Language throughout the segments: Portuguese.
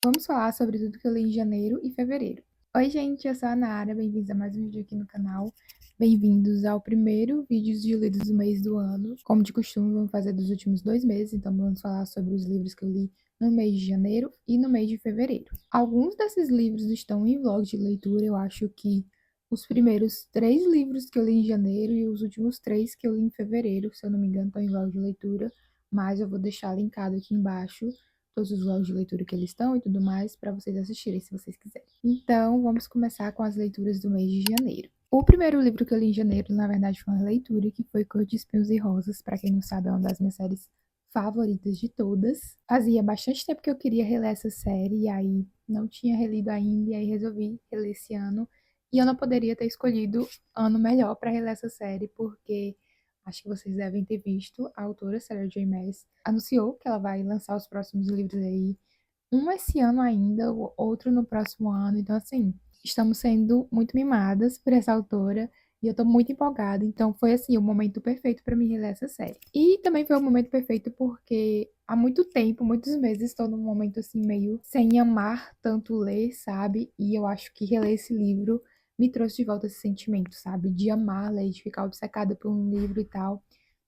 Vamos falar sobre tudo que eu li em janeiro e fevereiro. Oi, gente, eu sou a Nara, bem-vindos a mais um vídeo aqui no canal. Bem-vindos ao primeiro vídeo de lidos do mês do ano. Como de costume, vamos fazer dos últimos 2 meses, então vamos falar sobre os livros que eu li no mês de janeiro e no mês de fevereiro. Alguns desses livros estão em vlog de leitura, eu acho que os primeiros 3 livros que eu li em janeiro e os últimos 3 que eu li em fevereiro, se eu não me engano, estão em vlog de leitura, mas eu vou deixar linkado aqui embaixo todos os vlogs de leitura que eles estão e tudo mais para vocês assistirem, se vocês quiserem. Então, vamos começar com as leituras do mês de janeiro. O primeiro livro que eu li em janeiro, na verdade, foi uma leitura que foi Cor de Espinhos e Rosas. Para quem não sabe, é uma das minhas séries favoritas de todas. Fazia bastante tempo que eu queria reler essa série e aí não tinha relido ainda e aí resolvi reler esse ano. E eu não poderia ter escolhido ano melhor para reler essa série, porque acho que vocês devem ter visto, a autora Sarah J. Maas anunciou que ela vai lançar os próximos livros aí, um esse ano ainda, o outro no próximo ano. Então, assim, estamos sendo muito mimadas por essa autora e eu tô muito empolgada. Então, foi assim, o momento perfeito para mim reler essa série. E também foi o momento perfeito porque há muito tempo, muitos meses, estou num momento assim meio sem amar tanto ler, sabe? E eu acho que reler esse livro me trouxe de volta esse sentimento, sabe? De amar ler, de ficar obcecada por um livro e tal.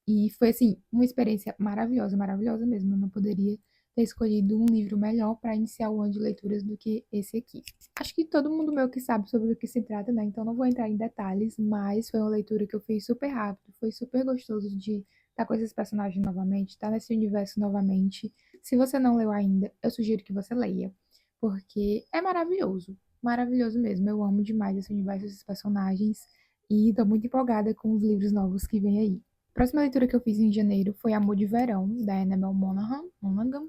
E foi, assim, uma experiência maravilhosa, maravilhosa mesmo. Eu não poderia ter escolhido um livro melhor para iniciar o ano de leituras do que esse aqui. Acho que todo mundo meio que sabe sobre o que se trata, né? Então não vou entrar em detalhes, mas foi uma leitura que eu fiz super rápido. Foi super gostoso de estar com esses personagens novamente, estar nesse universo novamente. Se você não leu ainda, eu sugiro que você leia, porque é maravilhoso. Maravilhoso mesmo. Eu amo demais esse universo, esses personagens. E tô muito empolgada com os livros novos que vem aí. A próxima leitura que eu fiz em janeiro foi Amor de Verão, da Annabel Monaghan.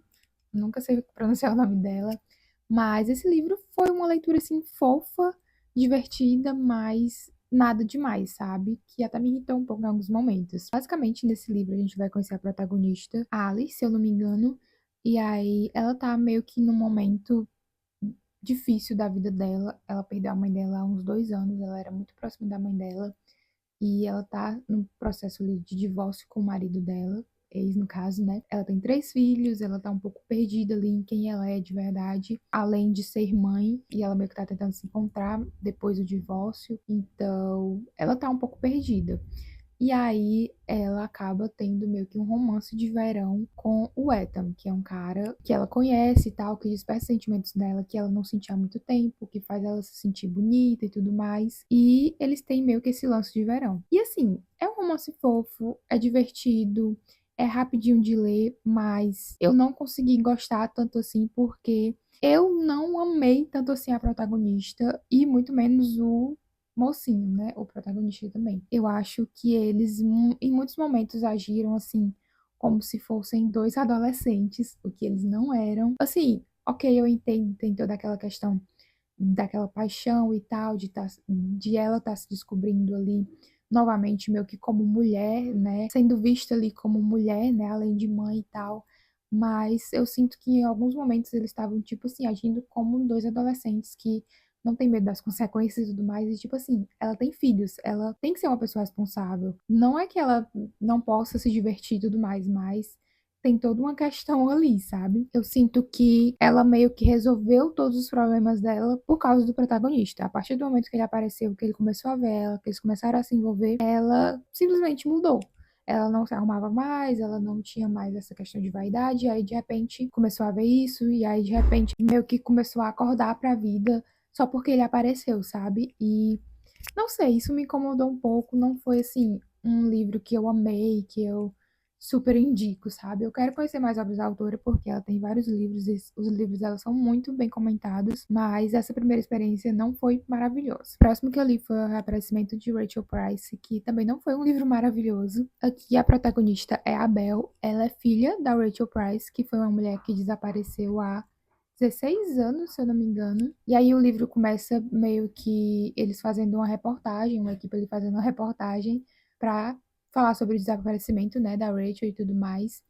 Nunca sei pronunciar o nome dela. Mas esse livro foi uma leitura, assim, fofa, divertida, mas nada demais, sabe? Que até me irritou um pouco em alguns momentos. Basicamente, nesse livro, a gente vai conhecer a protagonista, Alice, se eu não me engano. E aí, ela tá meio que num momento difícil da vida dela. Ela perdeu a mãe dela há uns 2 anos. Ela era muito próxima da mãe dela e ela tá no processo ali de divórcio com o marido dela, ex no caso, né? Ela tem 3 filhos, ela tá um pouco perdida ali em quem ela é de verdade, além de ser mãe, e ela meio que tá tentando se encontrar depois do divórcio, então ela tá um pouco perdida. E aí ela acaba tendo meio que um romance de verão com o Ethan, que é um cara que ela conhece e tal, que desperta sentimentos dela que ela não sentia há muito tempo, que faz ela se sentir bonita e tudo mais. E eles têm meio que esse lance de verão. E assim, é um romance fofo, é divertido, é rapidinho de ler, mas eu não consegui gostar tanto assim porque eu não amei tanto assim a protagonista e muito menos o mocinho, né? O protagonista também. Eu acho que eles, em muitos momentos, agiram assim, como se fossem dois adolescentes, o que eles não eram. Assim, ok, eu entendo, tem toda aquela questão daquela paixão e tal, de ela estar se descobrindo ali novamente, meio que como mulher, né? Sendo vista ali como mulher, né? Além de mãe e tal. Mas eu sinto que em alguns momentos eles estavam, tipo assim, agindo como dois adolescentes que não tem medo das consequências e tudo mais. E, tipo assim, ela tem filhos, ela tem que ser uma pessoa responsável. Não é que ela não possa se divertir e tudo mais, mas tem toda uma questão ali, sabe? Eu sinto que ela meio que resolveu todos os problemas dela por causa do protagonista. A partir do momento que ele apareceu, que ele começou a ver ela, que eles começaram a se envolver, ela simplesmente mudou. Ela não se arrumava mais, ela não tinha mais essa questão de vaidade, e aí de repente começou a ver isso, e aí de repente meio que começou a acordar pra vida só porque ele apareceu, sabe? E não sei, isso me incomodou um pouco, não foi assim um livro que eu amei, que eu super indico, sabe? Eu quero conhecer mais obras da autora porque ela tem vários livros e os livros dela são muito bem comentados, mas essa primeira experiência não foi maravilhosa. O próximo que eu li foi O Reaparecimento de Rachel Price, que também não foi um livro maravilhoso. Aqui a protagonista é a Belle, ela é filha da Rachel Price, que foi uma mulher que desapareceu há 16 anos, se eu não me engano. E aí o livro começa meio que eles fazendo uma reportagem, uma equipe ali fazendo uma reportagem para falar sobre o desaparecimento, né, da Rachel e tudo mais.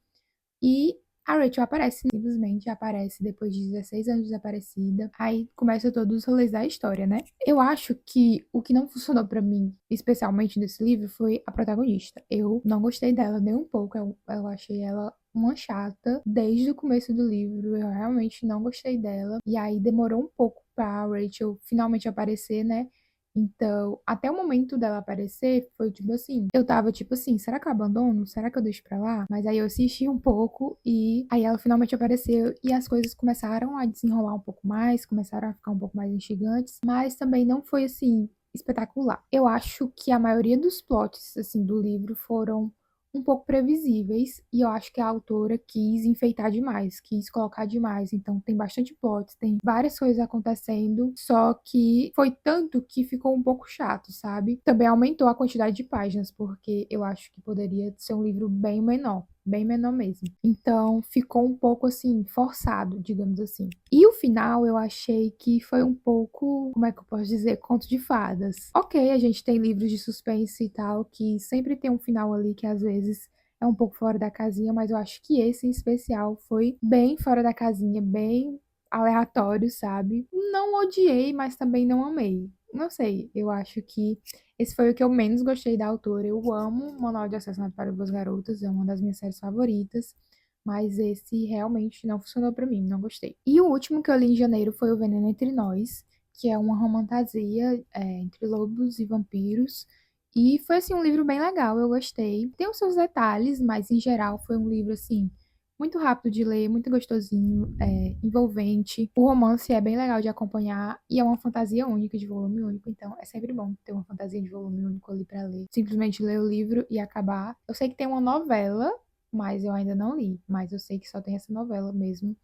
E A Rachel aparece, simplesmente aparece depois de 16 anos desaparecida. Aí começa todos os rolês da história, né? Eu acho que o que não funcionou pra mim, especialmente nesse livro, foi a protagonista. Eu não gostei dela nem um pouco. Eu achei ela uma chata desde o começo do livro. Eu realmente não gostei dela. E aí demorou um pouco pra Rachel finalmente aparecer, né? Então, até o momento dela aparecer, foi tipo assim. Eu tava tipo assim, será que eu abandono? Será que eu deixo pra lá? Mas aí eu assisti um pouco e aí ela finalmente apareceu e as coisas começaram a desenrolar um pouco mais, começaram a ficar um pouco mais instigantes, mas também não foi assim espetacular. Eu acho que a maioria dos plots assim do livro foram um pouco previsíveis e eu acho que a autora quis enfeitar demais, quis colocar demais. Então tem bastante plot, tem várias coisas acontecendo, só que foi tanto que ficou um pouco chato, sabe? Também aumentou a quantidade de páginas, porque eu acho que poderia ser um livro bem menor mesmo. Então ficou um pouco assim forçado, digamos assim. E o final eu achei que foi um pouco, como é que eu posso dizer, conto de fadas. Ok, a gente tem livros de suspense e tal que sempre tem um final ali que às vezes é um pouco fora da casinha, mas eu acho que esse em especial foi bem fora da casinha, bem aleatório, sabe? Não odiei, mas também não amei. Não sei, eu acho que esse foi o que eu menos gostei da autora. Eu amo Manual de Assassinato para Boas Garotas, é uma das minhas séries favoritas, mas esse realmente não funcionou pra mim, não gostei. E o último que eu li em janeiro foi O Veneno Entre Nós, que é uma romantasia entre lobos e vampiros. E foi assim um livro bem legal, eu gostei. Tem os seus detalhes, mas em geral foi um livro assim muito rápido de ler, muito gostosinho, envolvente. O romance é bem legal de acompanhar e é uma fantasia única, de volume único, então é sempre bom ter uma fantasia de volume único ali pra ler. Simplesmente ler o livro e acabar. Eu sei que tem uma novela, mas eu ainda não li, mas eu sei que só tem essa novela mesmo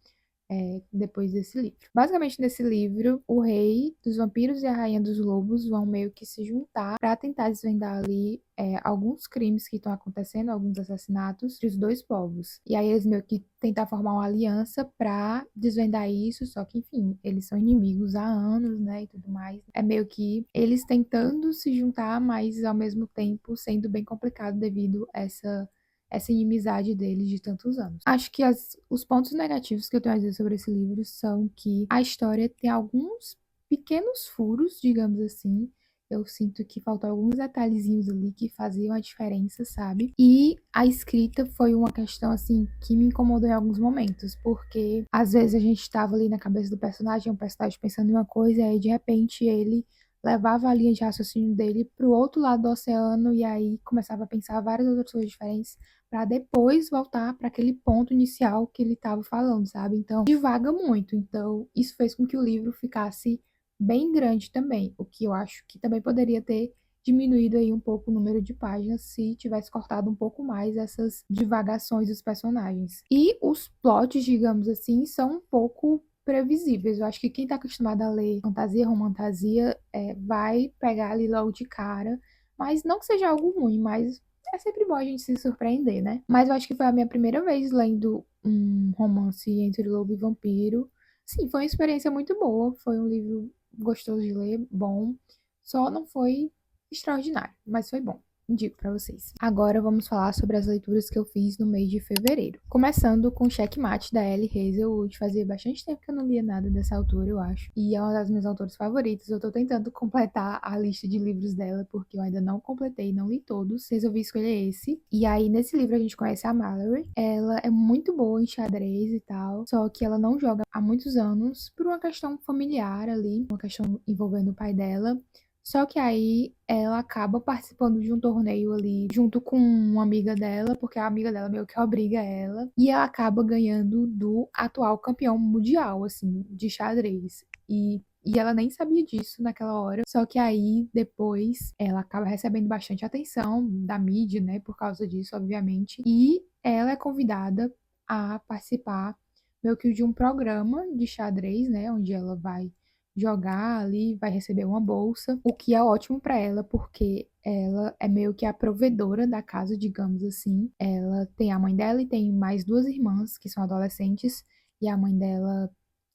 depois desse livro. Basicamente, nesse livro, o rei dos vampiros e a rainha dos lobos vão meio que se juntar para tentar desvendar ali alguns crimes que estão acontecendo, alguns assassinatos dos dois povos. E aí eles meio que tentar formar uma aliança para desvendar isso, só que, enfim, eles são inimigos há anos, né, e tudo mais. É meio que eles tentando se juntar, mas ao mesmo tempo sendo bem complicado devido a essa inimizade deles de tantos anos. Acho que os pontos negativos que eu tenho a dizer sobre esse livro são que a história tem alguns pequenos furos, digamos assim. Eu sinto que faltam alguns detalhezinhos ali que faziam a diferença, sabe? E a escrita foi uma questão, assim, que me incomodou em alguns momentos, porque às vezes a gente estava ali na cabeça do personagem, o personagem pensando em uma coisa, e aí de repente ele levava a linha de raciocínio dele para o outro lado do oceano e aí começava a pensar várias outras coisas diferentes para depois voltar para aquele ponto inicial que ele estava falando, sabe? Então, divaga muito. Então, isso fez com que o livro ficasse bem grande também, o que eu acho que também poderia ter diminuído aí um pouco o número de páginas se tivesse cortado um pouco mais essas divagações dos personagens. E os plots, digamos assim, são um pouco previsíveis. Eu acho que quem está acostumado a ler fantasia, romantasia, vai pegar ali logo de cara, mas não que seja algo ruim, mas é sempre bom a gente se surpreender, né? Mas eu acho que foi a minha primeira vez lendo um romance entre lobo e vampiro. Sim, foi uma experiência muito boa. Foi um livro gostoso de ler, bom. Só não foi extraordinário, mas foi bom. Indico pra vocês. Agora vamos falar sobre as leituras que eu fiz no mês de fevereiro. Começando com Checkmate, da Ellie Hazelwood. Fazia bastante tempo que eu não lia nada dessa autora, eu acho. E é uma das minhas autoras favoritas. Eu tô tentando completar a lista de livros dela, porque eu ainda não completei, não li todos. Resolvi escolher esse. E aí, nesse livro, a gente conhece a Mallory. Ela é muito boa em xadrez e tal, só que ela não joga há muitos anos por uma questão familiar ali, uma questão envolvendo o pai dela. Só que aí ela acaba participando de um torneio ali junto com uma amiga dela, porque a amiga dela meio que obriga ela, e ela acaba ganhando do atual campeão mundial, assim, de xadrez. E ela nem sabia disso naquela hora. Só que aí, depois, ela acaba recebendo bastante atenção da mídia, né? Por causa disso, obviamente. E ela é convidada a participar meio que de um programa de xadrez, né? Onde ela vai jogar ali, vai receber uma bolsa, o que é ótimo para ela, porque ela é meio que a provedora da casa, digamos assim. Ela tem a mãe dela e tem mais duas irmãs que são adolescentes, e a mãe dela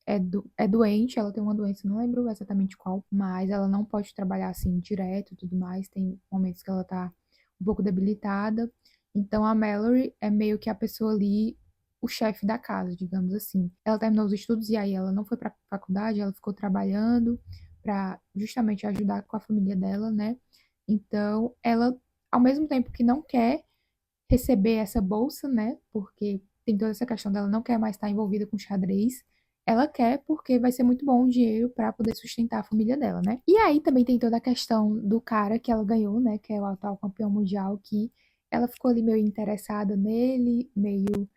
é doente, ela tem uma doença, não lembro exatamente qual, mas ela não pode trabalhar assim direto e tudo mais. Tem momentos que ela tá um pouco debilitada. Então a Mallory é meio que a pessoa ali o chefe da casa, digamos assim. Ela terminou os estudos e aí ela não foi para faculdade, ela ficou trabalhando para justamente ajudar com a família dela, né? Então, ela, ao mesmo tempo que não quer receber essa bolsa, né? Porque tem toda essa questão dela não quer mais estar envolvida com xadrez. Ela quer porque vai ser muito bom o dinheiro para poder sustentar a família dela, né? E aí também tem toda a questão do cara que ela ganhou, né? Que é o atual campeão mundial, que ela ficou ali meio interessada nele, meio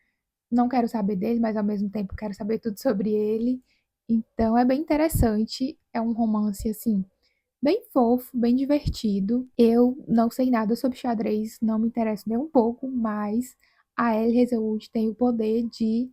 não quero saber dele, mas ao mesmo tempo quero saber tudo sobre ele. Então é bem interessante, é um romance assim bem fofo, bem divertido. Eu não sei nada sobre xadrez, não me interesso nem um pouco, mas a Ellie Hazelwood tem o poder de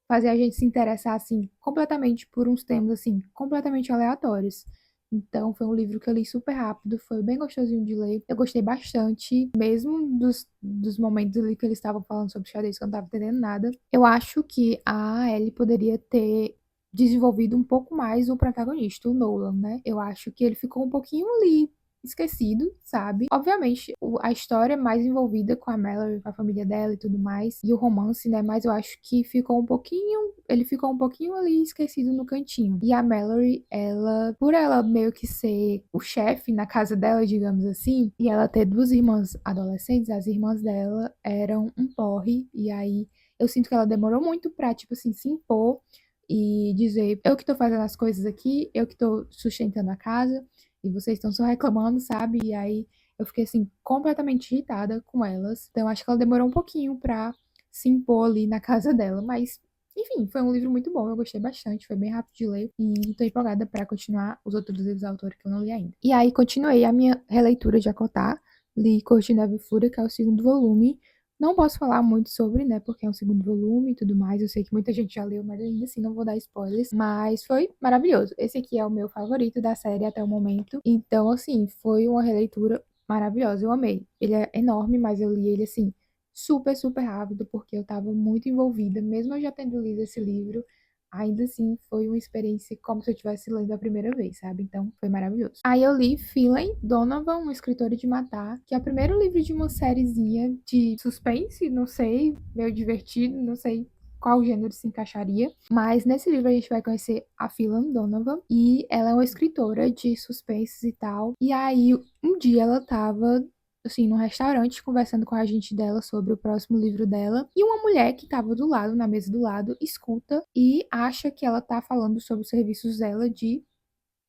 fazer a gente se interessar assim completamente por uns temas assim completamente aleatórios. Então foi um livro que eu li super rápido, foi bem gostosinho de ler. Eu gostei bastante, mesmo dos momentos ali que eles estavam falando sobre xadrez que eu não estava entendendo nada. Eu acho que a Ellie poderia ter desenvolvido um pouco mais o protagonista, o Nolan, né? Eu acho que ele ficou um pouquinho ali esquecido, sabe? Obviamente, a história é mais envolvida com a Mallory, com a família dela e tudo mais, e o romance, né? Mas eu acho que ele ficou um pouquinho ali esquecido no cantinho. E a Mallory, ela, por ela meio que ser o chefe na casa dela, digamos assim, e ela ter duas irmãs adolescentes, as irmãs dela eram um porre, e aí eu sinto que ela demorou muito pra, tipo assim, se impor e dizer, eu que tô fazendo as coisas aqui, eu que tô sustentando a casa, e vocês estão só reclamando, sabe? E aí eu fiquei assim completamente irritada com elas. Então acho que ela demorou um pouquinho pra se impor ali na casa dela, mas enfim, foi um livro muito bom, eu gostei bastante, foi bem rápido de ler e tô empolgada pra continuar os outros livros da autora que eu não li ainda. E aí continuei a minha releitura de Acotar, li Cortina e Fúria, que é o segundo volume. Não posso falar muito sobre, né, porque é um segundo volume e tudo mais. Eu sei que muita gente já leu, mas ainda assim não vou dar spoilers. Mas foi maravilhoso. Esse aqui é o meu favorito da série até o momento. Então, assim, foi uma releitura maravilhosa. Eu amei. Ele é enorme, mas eu li ele, assim, super, super rápido, porque eu tava muito envolvida. Mesmo eu já tendo lido esse livro, ainda assim foi uma experiência como se eu estivesse lendo a primeira vez, sabe? Então foi maravilhoso. Aí eu li Philan Donovan, um escritor de matar, que é o primeiro livro de uma sériezinha de suspense, não sei, meio divertido, não sei qual gênero se encaixaria. Mas nesse livro a gente vai conhecer a Philan Donovan e ela é uma escritora de suspense e tal. E aí um dia ela tava assim, num restaurante, conversando com a agente dela sobre o próximo livro dela. E uma mulher que estava do lado, na mesa do lado, escuta e acha que ela tá falando sobre os serviços dela de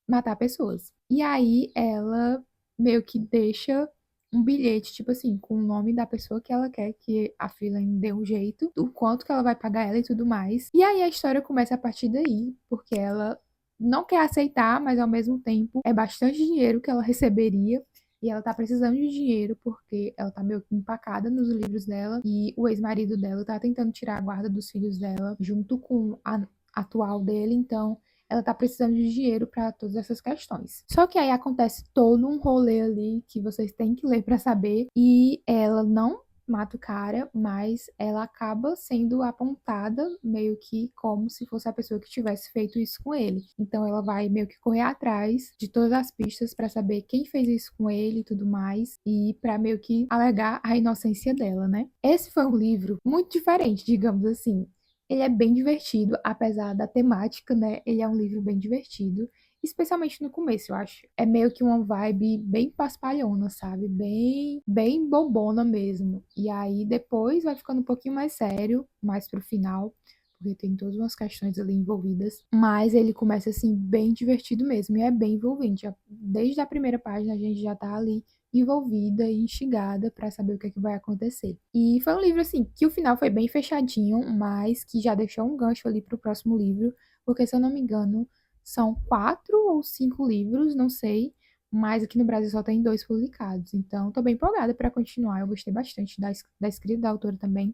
matar pessoas. E aí ela meio que deixa um bilhete, tipo assim, com o nome da pessoa que ela quer que a Philan dê um jeito, o quanto que ela vai pagar ela e tudo mais. E aí a história começa a partir daí, porque ela não quer aceitar, mas ao mesmo tempo é bastante dinheiro que ela receberia. E ela tá precisando de dinheiro porque ela tá meio que empacada nos livros dela e o ex-marido dela tá tentando tirar a guarda dos filhos dela junto com a atual dele, então ela tá precisando de dinheiro para todas essas questões. Só que aí acontece todo um rolê ali que vocês têm que ler para saber e ela não mata o cara, mas ela acaba sendo apontada meio que como se fosse a pessoa que tivesse feito isso com ele. Então ela vai meio que correr atrás de todas as pistas para saber quem fez isso com ele e tudo mais, e para meio que alegar a inocência dela, né? Esse foi um livro muito diferente, digamos assim. Ele é bem divertido, apesar da temática, né? Ele é um livro bem divertido, especialmente no começo, eu acho. É meio que uma vibe bem paspalhona, sabe? Bem bobona mesmo. E aí depois vai ficando um pouquinho mais sério, mais pro final, porque tem todas umas questões ali envolvidas. Mas ele começa assim bem divertido mesmo e é bem envolvente. Desde a primeira página a gente já tá ali envolvida e instigada para saber o que é que vai acontecer. E foi um livro assim que o final foi bem fechadinho, mas que já deixou um gancho ali para o próximo livro, porque se eu não me engano, são 4 ou 5 livros, não sei, mas aqui no Brasil só tem 2 publicados. Então, tô bem empolgada para continuar. Eu gostei bastante da escrita da autora também.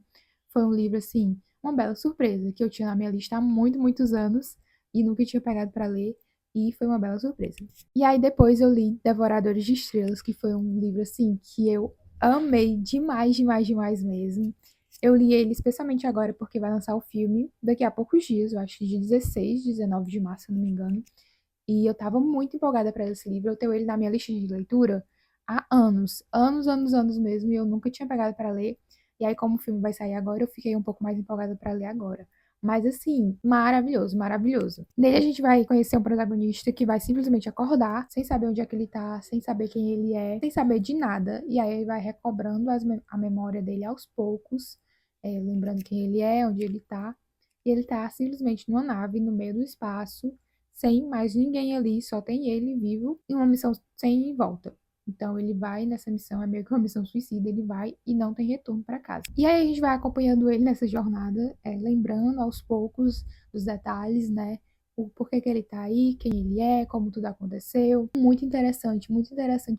Foi um livro assim, uma bela surpresa que eu tinha na minha lista há muitos anos e nunca tinha pegado para ler. E foi uma bela surpresa. E aí depois eu li Devoradores de Estrelas, que foi um livro assim que eu amei demais, demais, demais mesmo. Eu li ele especialmente agora porque vai lançar o filme daqui a poucos dias, eu acho que de 16, 19 de março, se não me engano. E eu tava muito empolgada para esse livro. Eu tenho ele na minha lista de leitura há anos, anos, anos, anos mesmo, e eu nunca tinha pegado para ler. E aí, como o filme vai sair agora, eu fiquei um pouco mais empolgada para ler agora. Mas assim, maravilhoso, maravilhoso. Nele a gente vai conhecer um protagonista que vai simplesmente acordar, sem saber onde é que ele tá, sem saber quem ele é, sem saber de nada. E aí ele vai recobrando a memória dele aos poucos, lembrando quem ele é, onde ele tá. E ele tá simplesmente numa nave no meio do espaço, sem mais ninguém ali, só tem ele vivo, em uma missão sem volta. Então ele vai nessa missão, é meio que uma missão suicida, ele vai e não tem retorno para casa. E aí a gente vai acompanhando ele nessa jornada, lembrando aos poucos dos detalhes, né? O porquê que ele tá aí, quem ele é, como tudo aconteceu. Muito interessante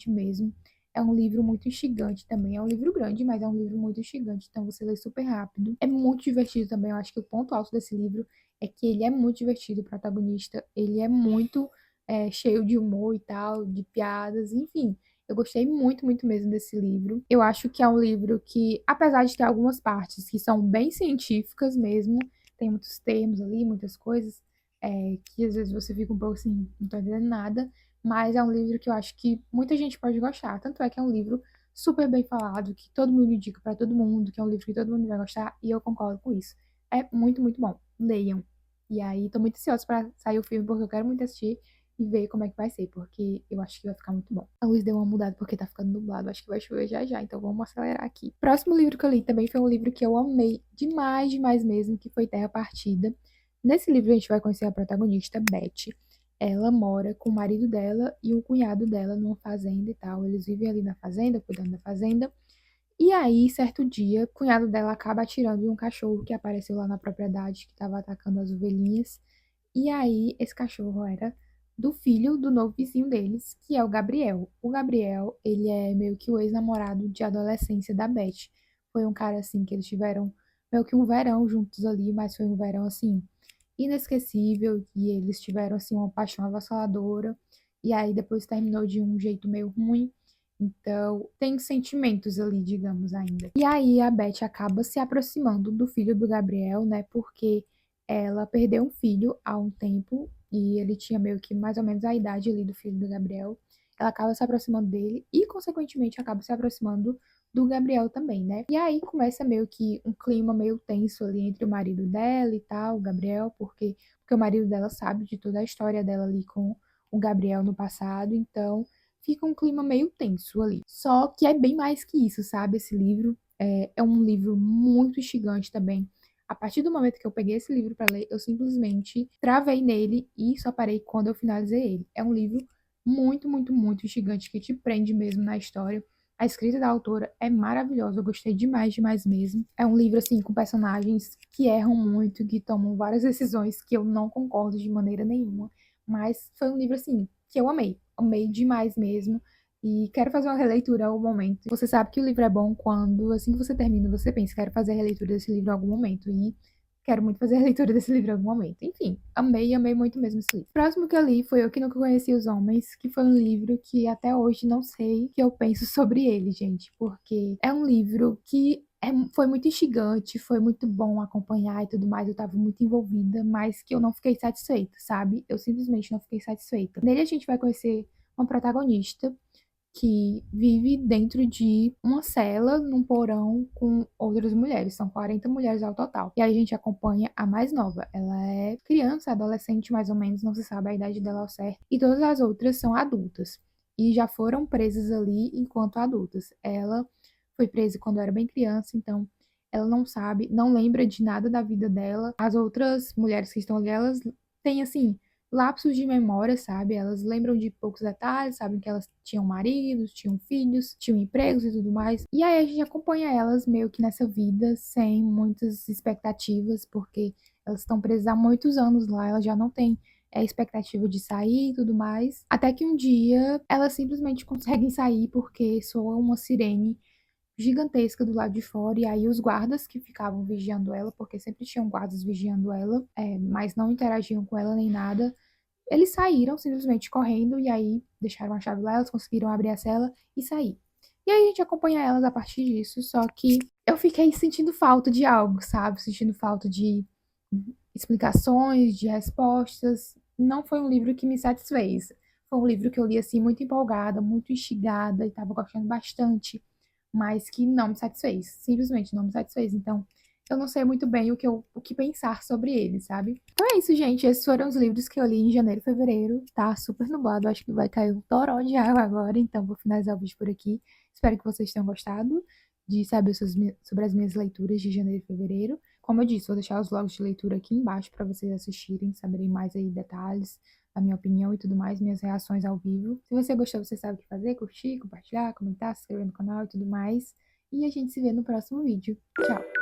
mesmo. É um livro muito instigante também. É um livro grande, mas é um livro muito instigante, então você lê super rápido. É muito divertido também. Eu acho que o ponto alto desse livro é que ele é muito divertido, o protagonista. Ele é muito cheio de humor e tal, de piadas, enfim. Eu gostei muito, muito mesmo desse livro. Eu acho que é um livro que, apesar de ter algumas partes que são bem científicas mesmo, tem muitos termos ali, muitas coisas, que às vezes você fica um pouco assim, não tô entendendo nada, mas é um livro que eu acho que muita gente pode gostar. Tanto é que é um livro super bem falado, que todo mundo indica para todo mundo, que é um livro que todo mundo vai gostar, e eu concordo com isso. É muito, muito bom. Leiam. E aí, tô muito ansiosa para sair o filme, porque eu quero muito assistir e ver como é que vai ser, porque eu acho que vai ficar muito bom. A luz deu uma mudada porque tá ficando nublado, acho que vai chover já já, então vamos acelerar aqui. Próximo livro que eu li também foi um livro que eu amei demais, demais mesmo, que foi Terra Partida. Nesse livro a gente vai conhecer a protagonista, Beth. Ela mora com o marido dela e o cunhado dela numa fazenda e tal. Eles vivem ali na fazenda, cuidando da fazenda. E aí, certo dia, o cunhado dela acaba atirando em um cachorro que apareceu lá na propriedade, que estava atacando as ovelhinhas. E aí, esse cachorro era do filho do novo vizinho deles, que é o Gabriel. O Gabriel, ele é meio que o ex-namorado de adolescência da Beth. Foi um cara, assim, que eles tiveram meio que um verão juntos ali, mas foi um verão, assim, inesquecível, e eles tiveram, assim, uma paixão avassaladora. E aí, depois terminou de um jeito meio ruim. Então, tem sentimentos ali, digamos, ainda. E aí, a Beth acaba se aproximando do filho do Gabriel, né, porque ela perdeu um filho há um tempo e ele tinha meio que mais ou menos a idade ali do filho do Gabriel. Ela acaba se aproximando dele e, consequentemente, acaba se aproximando do Gabriel também, né? E aí começa meio que um clima meio tenso ali entre o marido dela e tal, o Gabriel, porque o marido dela sabe de toda a história dela ali com o Gabriel no passado, então fica um clima meio tenso ali. Só que é bem mais que isso, sabe? Esse livro é um livro muito instigante também. A partir do momento que eu peguei esse livro para ler, eu simplesmente travei nele e só parei quando eu finalizei ele. É um livro muito, muito, muito instigante que te prende mesmo na história. A escrita da autora é maravilhosa, eu gostei demais, demais mesmo. É um livro, assim, com personagens que erram muito, que tomam várias decisões que eu não concordo de maneira nenhuma. Mas foi um livro, assim, que eu amei. Amei demais mesmo. E quero fazer uma releitura em algum momento. Você sabe que o livro é bom quando, assim que você termina, você pensa, quero fazer a releitura desse livro em algum momento. E quero muito fazer a leitura desse livro em algum momento. Enfim, amei, amei muito mesmo esse livro. O próximo que eu li foi Eu Que Nunca Conheci os Homens, que foi um livro que até hoje não sei o que eu penso sobre ele, gente. Porque é um livro que foi muito instigante, foi muito bom acompanhar e tudo mais. Eu tava muito envolvida, mas que eu não fiquei satisfeita, sabe? Eu simplesmente não fiquei satisfeita. Nele a gente vai conhecer uma protagonista que vive dentro de uma cela, num porão com outras mulheres. São 40 mulheres ao total. E aí a gente acompanha a mais nova. Ela é criança, adolescente, mais ou menos, não se sabe a idade dela ao certo. E todas as outras são adultas. E já foram presas ali enquanto adultas. Ela foi presa quando era bem criança, então ela não sabe, não lembra de nada da vida dela. As outras mulheres que estão ali, elas têm assim lapsos de memória, sabe? Elas lembram de poucos detalhes, sabem que elas tinham maridos, tinham filhos, tinham empregos e tudo mais. E aí a gente acompanha elas meio que nessa vida, sem muitas expectativas, porque elas estão presas há muitos anos lá, elas já não têm expectativa de sair e tudo mais. Até que um dia elas simplesmente conseguem sair porque soa uma sirene gigantesca do lado de fora, e aí os guardas que ficavam vigiando ela, porque sempre tinham guardas vigiando ela, mas não interagiam com ela nem nada, eles saíram simplesmente correndo, e aí deixaram a chave lá, elas conseguiram abrir a cela e sair. E aí a gente acompanha elas a partir disso, só que eu fiquei sentindo falta de algo, sabe? Sentindo falta de explicações, de respostas. Não foi um livro que me satisfez. Foi um livro que eu li assim muito empolgada, muito instigada e estava gostando bastante. mas que não me satisfez, simplesmente não me satisfez. Então, eu não sei muito bem o que pensar sobre ele, sabe? Então é isso, gente. Esses foram os livros que eu li em janeiro e fevereiro. Tá super nublado, acho que vai cair um toró de água agora, então vou finalizar o vídeo por aqui. Espero que vocês tenham gostado de saber sobre as minhas leituras de janeiro e fevereiro. Como eu disse, vou deixar os vlogs de leitura aqui embaixo para vocês assistirem, saberem mais aí detalhes, a minha opinião e tudo mais, minhas reações ao vivo. Se você gostou, você sabe o que fazer, curtir, compartilhar, comentar, se inscrever no canal e tudo mais. E a gente se vê no próximo vídeo. Tchau!